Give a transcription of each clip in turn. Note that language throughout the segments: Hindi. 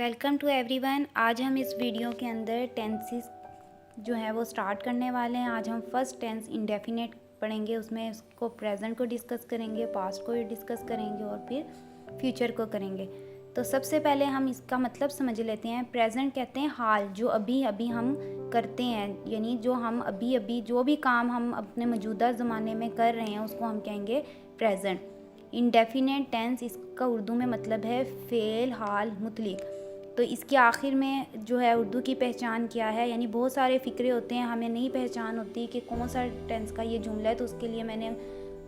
Welcome to everyone. आज हम इस वीडियो के अंदर टेंसेस जो है वो स्टार्ट करने वाले हैं। आज हम फर्स्ट टेंस इंडेफिनेट पढ़ेंगे, उसमें उसको प्रेजेंट को डिस्कस करेंगे, पास्ट को डिस्कस करेंगे और फिर फ्यूचर को करेंगे। तो सबसे पहले हम इसका मतलब समझ लेते हैं। प्रेजेंट कहते हैं हाल, जो अभी अभी हम करते हैं, यानी जो हम अभी अभी जो भी काम हम अपने मौजूदा ज़माने में कर रहे हैं उसको हम कहेंगे प्रेजेंट। इंडेफिनेट टेंस, इसका उर्दू में मतलब है फ़ेल, हाल, मुतलिक। तो इसके आखिर में जो है उर्दू की पहचान क्या है, यानी बहुत सारे फ़िक्रे होते हैं, हमें नहीं पहचान होती कि कौन सा टेंस का ये जुमला है। तो उसके लिए मैंने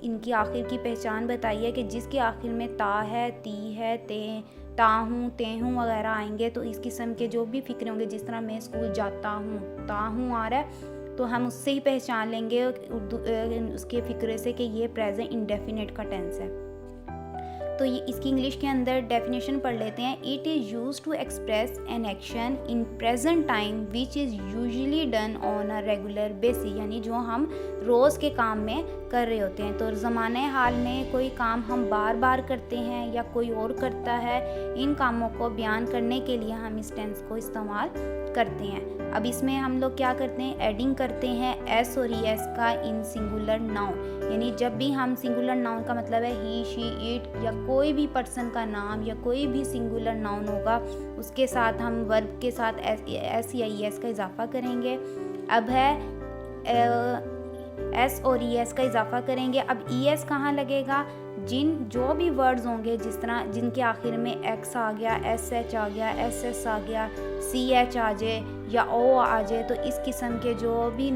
इनकी आखिर की पहचान बताई है कि जिसके आखिर में ता है, ती है, ते, ताहूँ, तेहूँ वगैरह आएंगे तो इस किस्म के जो भी फ़िक्रे होंगे, जिस तरह मैं स्कूल जाता हूँ, ताहूँ आ रहा है तो हम उससे ही पहचान लेंगे उर्दू उसके फ़िक्रे से कि ये प्रेजेंट इंडेफिनेट का टेंस है। तो ये इसकी इंग्लिश के अंदर डेफिनेशन पढ़ लेते हैं। It is use to express an action in present time which is usually done on a regular basis, यानी जो हम रोज़ के काम में कर रहे होते हैं। तो ज़माने हाल में कोई काम हम बार बार करते हैं या कोई और करता है, इन कामों को बयान करने के लिए हम इस टेंस को इस्तेमाल करते हैं। अब इसमें हम लोग क्या करते हैं, एडिंग करते हैं एस और एस का इन सिंगुलर नाउन, यानी जब भी हम सिंगुलर नाउन का मतलब है ही, शी, इट या कोई भी पर्सन का नाम या कोई भी सिंगुलर नाउन होगा, उसके साथ हम वर्ब के साथ एस या ई एस का इजाफा करेंगे। अब है एस और ई एस का इजाफा करेंगे। अब ई एस कहाँ लगेगा, जो भी वर्ड्स होंगे, जिस तरह जिनके आखिर में एक्स आ गया, एस एच आ गया, एस एस आ गया, सी एच आ जाए या ओ आ जाए, तो इस किस्म के जो भी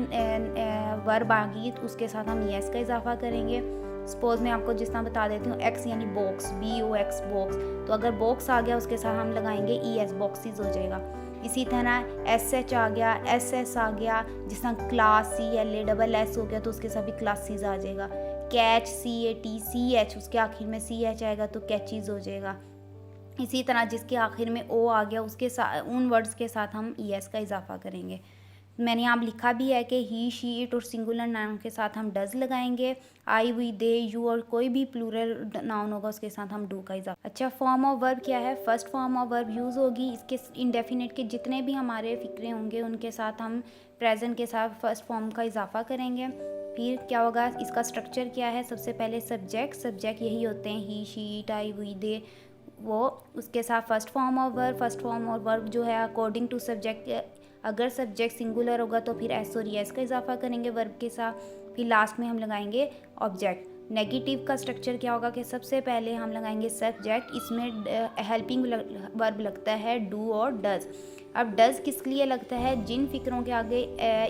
वर्ब आ गई तो उसके साथ हम ई एस का इजाफा करेंगे। सपोज मैं आपको जिस तरह बता देती हूँ, एक्स यानी box, B O X box, तो अगर बॉक्स आ गया उसके साथ हम लगाएंगे ई एस, बॉक्सेस हो जाएगा। इसी तरह एस एच आ गया, एस एस आ गया, जिस तरह class, C L A double S हो गया तो उसके साथ भी क्लासेस आ जाएगा। Catch, C A T C H, उसके आखिर में सी एच आएगा तो कैचीज हो जाएगा। इसी तरह जिसके आखिर में ओ आ गया उसके साथ, उन वर्ड्स के साथ हम ई एस का इजाफा करेंगे। मैंने यहाँ लिखा भी है कि ही, शी, इट और सिंगुलर नाउन के साथ हम डज लगाएंगे। आई, वी, दे, यू और कोई भी प्लूरल नाउन होगा उसके साथ हम डू का इजाफा। अच्छा, फॉर्म ऑफ वर्ब क्या है, first form of verb use होगी। इसके इंडेफिनेट के जितने भी हमारे फिक्रे होंगे उनके साथ हम प्रेजेंट के साथ फर्स्ट फॉर्म का इजाफा करेंगे। फिर क्या होगा, इसका स्ट्रक्चर क्या है, सबसे पहले सब्जेक्ट यही होते हैं, ही, शी, इट, आई, वी, दे, वो उसके साथ फर्स्ट फॉर्म ऑफ वर्ब जो है अकॉर्डिंग टू सब्जेक्ट। अगर सब्जेक्ट सिंगुलर होगा तो फिर एस और एस का इजाफा करेंगे वर्ब के साथ। फिर लास्ट में हम लगाएंगे ऑब्जेक्ट। नेगेटिव का स्ट्रक्चर क्या होगा कि सबसे पहले हम लगाएंगे सब्जेक्ट, इसमें हेल्पिंग वर्ब लगता है डू और डज। अब डज किस लिए लगता है, जिन फिक्रों के आगे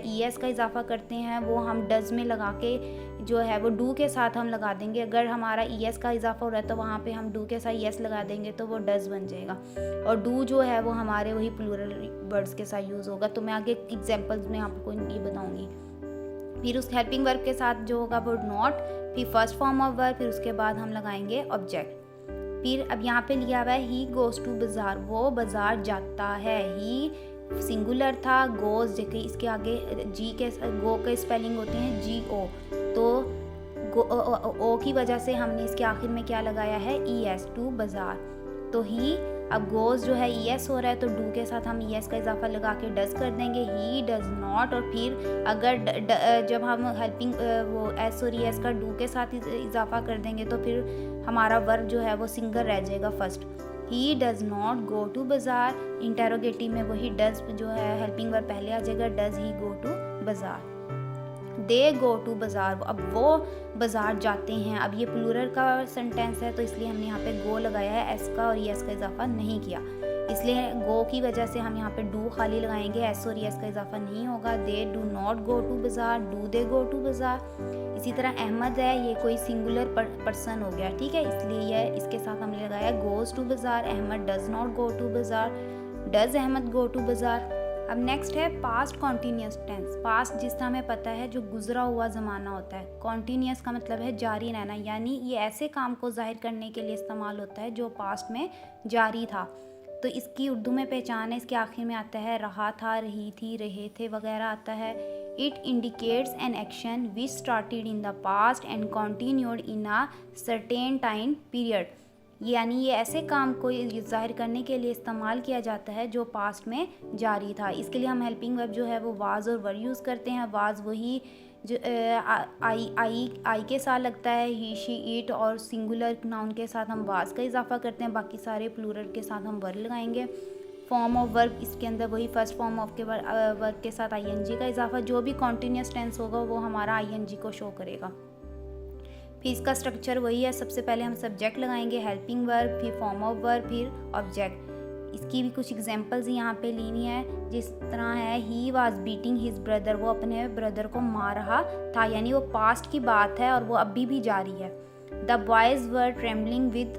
ई एस का इजाफा करते हैं वो हम डज में लगा के जो है वो डू के साथ हम लगा देंगे। अगर हमारा ई एस का इजाफा हो रहा है तो वहाँ पे हम डू के साथ ई एस लगा देंगे तो वो डज बन जाएगा। और डू जो है वो हमारे वही प्लूरल वर्ड्स के साथ यूज़ होगा। तो मैं आगे एग्जांपल्स में आपको ये बताऊंगी। फिर उस हेल्पिंग वर्ब के साथ जो होगा वो नॉट, फिर फर्स्ट फॉर्म ऑफ वर्ब, फिर उसके बाद हम लगाएंगे ऑब्जेक्ट। फिर अब यहाँ पे लिया हुआ है ही गोज़ टू बाज़ार, वो बाज़ार जाता है। ही सिंगुलर था, गोज़ जबकि इसके आगे जी के गो के स्पेलिंग होते हैं जी ओ, तो ओ की वजह से हमने इसके आखिर में क्या लगाया है, ई एस, टू बाज़ार। तो ही, अब गोज़ जो है ई एस हो रहा है तो डू के साथ हम ई एस का इजाफा लगा के डज कर देंगे, ही डज नॉट। और फिर अगर जब हम हेल्पिंग वो एस और ई एस का डू के साथ इजाफा कर देंगे तो फिर हमारा वर्ब जो है वो सिंगल रह जाएगा first. He does not go to बाज़ार, इंटेरोगेटिव में वही डज जो है हेल्पिंग वर्ब पहले आ जाएगा, डज ही गो टू बाज़ार। दे गो टू बाज़ार, अब वो बाज़ार जाते हैं। अब ये प्लूरल का सेंटेंस है तो इसलिए हमने यहाँ पे गो लगाया है, एस का और एस का इजाफा नहीं किया, इसलिए गो की वजह से हम यहाँ पे डू खाली लगाएंगे, एस और एस का इजाफा नहीं होगा। They do not go to बाज़ार, डू दे गो टू बाज़ार। इसी तरह अहमद है, ये कोई सिंगुलर पर्सन हो गया, ठीक है, इसलिए ये इसके साथ हमने लगाया गोज़ टू बाज़ार। Ahmad does not go to बाज़ार, डज अहमद गो टू बाज़ार। अब नेक्स्ट है पास्ट कॉन्टीन्यूस टेंस। पास्ट जिस तरह हमें पता है जो गुजरा हुआ ज़माना होता है, कॉन्टीन्यूस का मतलब है जारी रहना, यानी ये ऐसे काम को जाहिर करने के लिए इस्तेमाल होता है जो पास्ट में जारी था। तो इसकी उर्दू में पहचान है, इसके आखिर में आता है रहा था, रही थी, रहे थे वगैरह आता है। It indicates an action which started in the past and continued in a certain time period, यानी ये ऐसे काम को ज़ाहिर करने के लिए इस्तेमाल किया जाता है जो पास्ट में जारी था। इसके लिए हम हेल्पिंग वर्ब जो है वो वाज और वर यूज़ करते हैं। वाज वही जो आई के साथ लगता है, ही शी इट, और सिंगुलर नाउन के साथ हम वाज का इजाफा करते हैं, बाकी सारे प्लूरल के साथ हम वर लगाएंगे। फॉर्म ऑफ वर्ब, इसके अंदर वही फर्स्ट फॉर्म ऑफ के वर्ब के साथ आईएनजी का इजाफा, जो भी कॉन्टीन्यूस टेंस होगा वो हमारा आईएनजी को शो करेगा। फिर इसका स्ट्रक्चर वही है, सबसे पहले हम सब्जेक्ट लगाएंगे, हेल्पिंग वर्ब, फिर फॉर्म ऑफ वर्ब, फिर ऑब्जेक्ट। इसकी भी कुछ एग्जांपल्स यहाँ पे लेनी है, जिस तरह है he was beating his brother, वो अपने ब्रदर को मार रहा था, यानी वो पास्ट की बात है और वो अभी भी जारी है। The boys were trembling with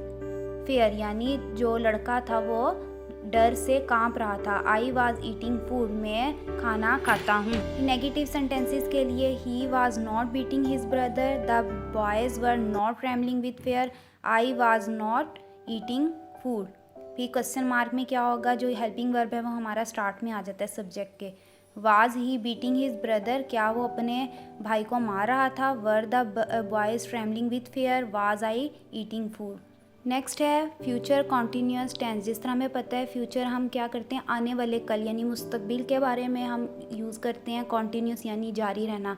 fair, यानी जो लड़का था वो डर से कांप रहा था। आई वाज ईटिंग फूड, मैं खाना खाता हूँ। नेगेटिव सेंटेंसेस के लिए he was not beating his brother, the boys were not trembling with fair, I was not eating food. फिर क्वेश्चन मार्क में क्या होगा, जो हेल्पिंग वर्ब है वो हमारा स्टार्ट में आ जाता है सब्जेक्ट के। Was he beating his brother, क्या वो अपने भाई को मार रहा था। Were the boys trembling with fair, was I eating food. Next है फ्यूचर कॉन्टीन्यूस टेंस। जिस तरह हमें पता है फ्यूचर हम क्या करते हैं, आने वाले कल यानी मुस्तकबिल के बारे में हम यूज़ करते हैं। कॉन्टीन्यूस यानी जारी रहना,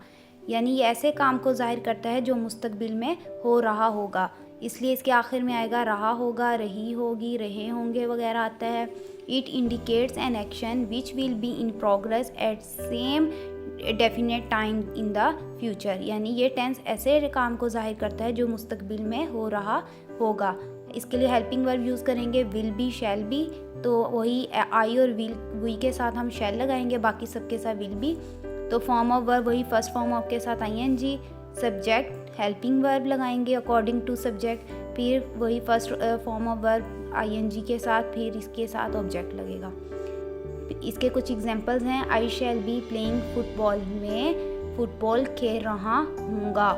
यानी ये ऐसे काम को जाहिर करता है जो मुस्तकबिल में हो रहा होगा, इसलिए इसके आखिर में आएगा रहा होगा, रही होगी, रहे होंगे वगैरह आता है। It indicates an action which will be in progress eight same definite time in the future, यानी ये टेंस ऐसे काम को जाहिर करता है जो मुस्तकबिल में हो रहा होगा। इसके लिए हेल्पिंग वर्ब यूज़ करेंगे, विल बी, शैल बी, तो वही आई और विल वी के साथ हम शैल लगाएंगे, बाकी सबके साथ विल बी। तो फॉर्म ऑफ वर्ब वही फर्स्ट फॉर्म ऑफ के साथ आईएनजी, सब्जेक्ट हेल्पिंग वर्ब लगाएंगे अकॉर्डिंग टू सब्जेक्ट, फिर वही first form of verb ING के साथ, फिर इसके साथ ऑब्जेक्ट लगेगा। इसके कुछ एग्जांपल्स हैं, I shall be playing football, मैं फुटबॉल खेल रहा हूँगा।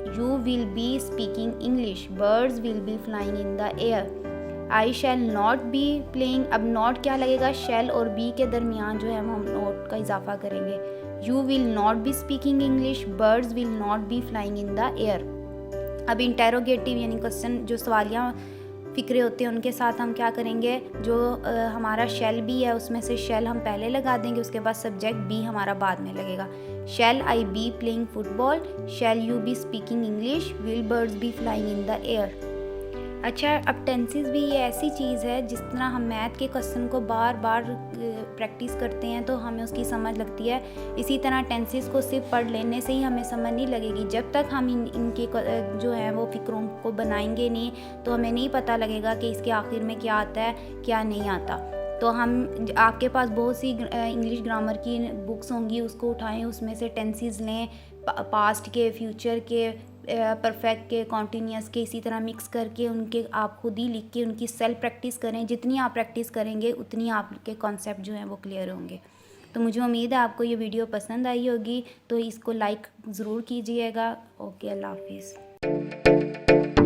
You will be speaking English, birds will be flying in the air. I shall not be playing, अब नॉट क्या लगेगा, शैल और बी के दरमियान जो है हम नॉट का इजाफा करेंगे। You will not be speaking English, birds will not be flying in the air. अब इंटेरोगेटिव यानी क्वेश्चन जो सवालियाँ फ़िक्रे होते हैं उनके साथ हम क्या करेंगे, जो हमारा शैल बी है उसमें से शैल हम पहले लगा देंगे, उसके बाद सब्जेक्ट बी हमारा बाद में लगेगा। Shall I be playing football, shall you be speaking English, will birds be flying in the air. अच्छा, अब टेंसेस भी ये ऐसी चीज़ है जिस तरह हम मैथ के क्वेश्चन को बार बार प्रैक्टिस करते हैं तो हमें उसकी समझ लगती है, इसी तरह टेंसेस को सिर्फ पढ़ लेने से ही हमें समझ नहीं लगेगी। जब तक हम इनके जो है वो फ़िक्रों को बनाएंगे नहीं तो हमें नहीं पता लगेगा कि इसके आखिर में क्या आता है क्या नहीं आता। तो हम आपके पास बहुत सी इंग्लिश ग्रामर की बुक्स होंगी, उसको उठाएं, उसमें से टेंसेस लें, पास्ट के, फ्यूचर के, परफेक्ट के, कॉन्टीन्यूस के, इसी तरह मिक्स करके उनके आप खुद ही लिख के उनकी सेल्फ प्रैक्टिस करें। जितनी आप प्रैक्टिस करेंगे उतनी आपके कॉन्सेप्ट जो हैं वो क्लियर होंगे। तो मुझे उम्मीद है आपको ये वीडियो पसंद आई होगी, तो इसको लाइक ज़रूर कीजिएगा। ओके, अल्लाह हाफिज़।